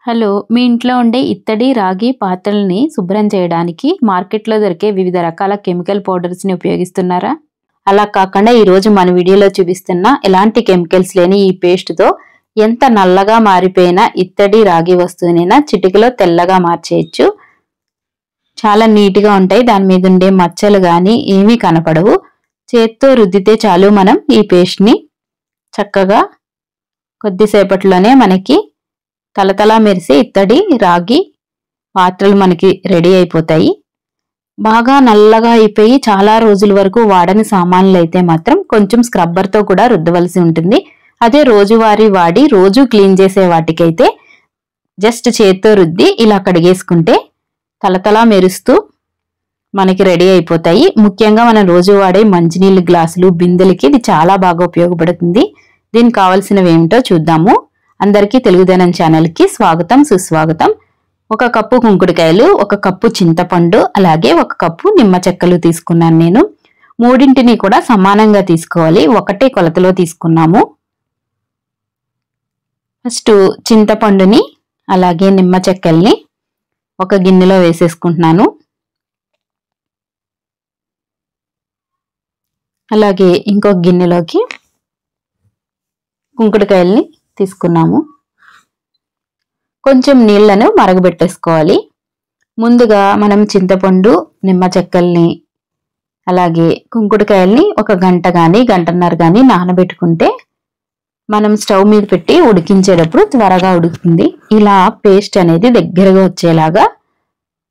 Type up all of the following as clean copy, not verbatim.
Hello, మీ ఇంట్లో ఉండే ఇత్తడి, రాగి పాత్రల్ని శుభ్రం చేయడానికి మార్కెట్లో దొరికే వివిధ రకాల కెమికల్ పౌడర్స్ని ఉపయోగిస్తున్నారా? అలా కాకుండా ఈరోజు మన వీడియోలో చూపిస్తున్న ఎలాంటి కెమికల్స్ లేని ఈ పేస్ట్తో ఎంత నల్లగా మారిపోయిన ఇత్తడి, రాగి వస్తువునైనా చిటికలో తెల్లగా మార్చేయచ్చు. చాలా నీట్గా ఉంటాయి. దాని మీద ఉండే మచ్చలు కానీ ఏమీ కనపడవు. చేత్తో రుద్దితే చాలు మనం ఈ పేస్ట్ని చక్కగా కొద్దిసేపట్లోనే మనకి తలతలా మెరిసే ఇత్తడి, రాగి పాత్రలు మనకి రెడీ అయిపోతాయి. బాగా నల్లగా అయిపోయి చాలా రోజుల వరకు వాడని సామాన్లు అయితే మాత్రం కొంచెం స్క్రబ్బర్తో కూడా రుద్దవలసి ఉంటుంది. అదే రోజువారీ వాడి రోజు క్లీన్ చేసే వాటికైతే జస్ట్ చేత్తో రుద్ది ఇలా కడిగేసుకుంటే తలతలా మెరుస్తూ మనకి రెడీ అయిపోతాయి. ముఖ్యంగా మనం రోజు వాడే మంచినీళ్ళు గ్లాసులు, బిందెలకి ఇది చాలా బాగా ఉపయోగపడుతుంది. దీనికి కావాల్సినవి ఏమిటో చూద్దాము. అందరికీ తెలుగుదనం ఛానల్కి స్వాగతం, సుస్వాగతం. 1 కప్పు కుంకుడుకాయలు, 1 కప్పు చింతపండు, అలాగే 1 కప్పు నిమ్మ చెక్కలు తీసుకున్నాను నేను. మూడింటిని కూడా సమానంగా తీసుకోవాలి, ఒకటే కొలతలో తీసుకున్నాము. ఫస్ట్ చింతపండుని అలాగే నిమ్మ చెక్కల్ని ఒక గిన్నెలో వేసేసుకుంటున్నాను. అలాగే ఇంకొక గిన్నెలోకి కుంకుడుకాయల్ని తీసుకున్నాము. కొంచెం నీళ్లను మరగబెట్టేసుకోవాలి. ముందుగా మనం చింతపండు, నిమ్మ చెక్కల్ని అలాగే కుంకుడుకాయల్ని 1 గంట కానీ గంటన్నర కానీ నానబెట్టుకుంటే మనం స్టవ్ మీద పెట్టి ఉడికించేటప్పుడు త్వరగా ఉడుకుతుంది. ఇలా పేస్ట్ అనేది దగ్గరగా వచ్చేలాగా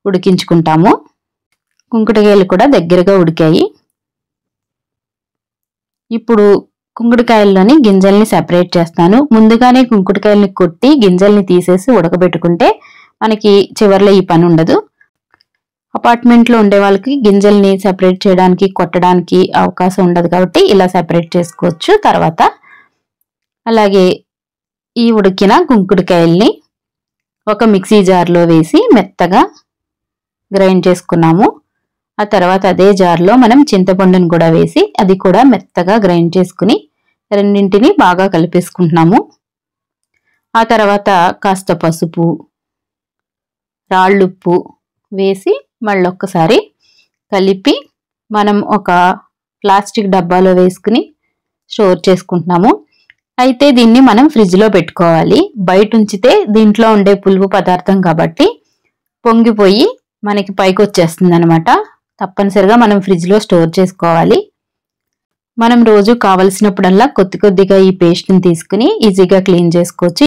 ఉడికించుకుంటాము. కుంకుడుకాయలు కూడా దగ్గరగా ఉడికాయి. ఇప్పుడు కుంకుడుకాయల్లోని గింజల్ని సెపరేట్ చేస్తాను. ముందుగానే కుంకుడుకాయల్ని కొట్టి గింజల్ని తీసేసి ఉడకబెట్టుకుంటే మనకి చివర్లో ఈ పని ఉండదు. అపార్ట్మెంట్లో ఉండే వాళ్ళకి గింజల్ని సెపరేట్ చేయడానికి, కొట్టడానికి అవకాశం ఉండదు కాబట్టి ఇలా సెపరేట్ చేసుకోవచ్చు తర్వాత. అలాగే ఈ ఉడికిన కుంకుడుకాయల్ని ఒక మిక్సీ జార్లో వేసి మెత్తగా గ్రైండ్ చేసుకున్నాము. ఆ తర్వాత అదే జార్లో మనం చింతపండుని కూడా వేసి అది కూడా మెత్తగా గ్రైండ్ చేసుకుని రెండింటిని బాగా కలిపేసుకుంటున్నాము. ఆ తర్వాత కాస్త పసుపు, రాళ్ళుప్పు వేసి మళ్ళొక్కసారి కలిపి మనం ఒక ప్లాస్టిక్ డబ్బాలో వేసుకుని స్టోర్ చేసుకుంటున్నాము. అయితే దీన్ని మనం ఫ్రిడ్జ్లో పెట్టుకోవాలి. బయట ఉంచితే దీంట్లో ఉండే పులుపు పదార్థం కాబట్టి పొంగిపోయి మనకి పైకి వచ్చేస్తుంది అనమాట. తప్పనిసరిగా మనం ఫ్రిడ్జ్లో స్టోర్ చేసుకోవాలి. మనం రోజు కావలసినప్పుడల్లా కొద్దిగా ఈ పేస్ట్ని తీసుకుని ఈజీగా క్లీన్ చేసుకోవచ్చు.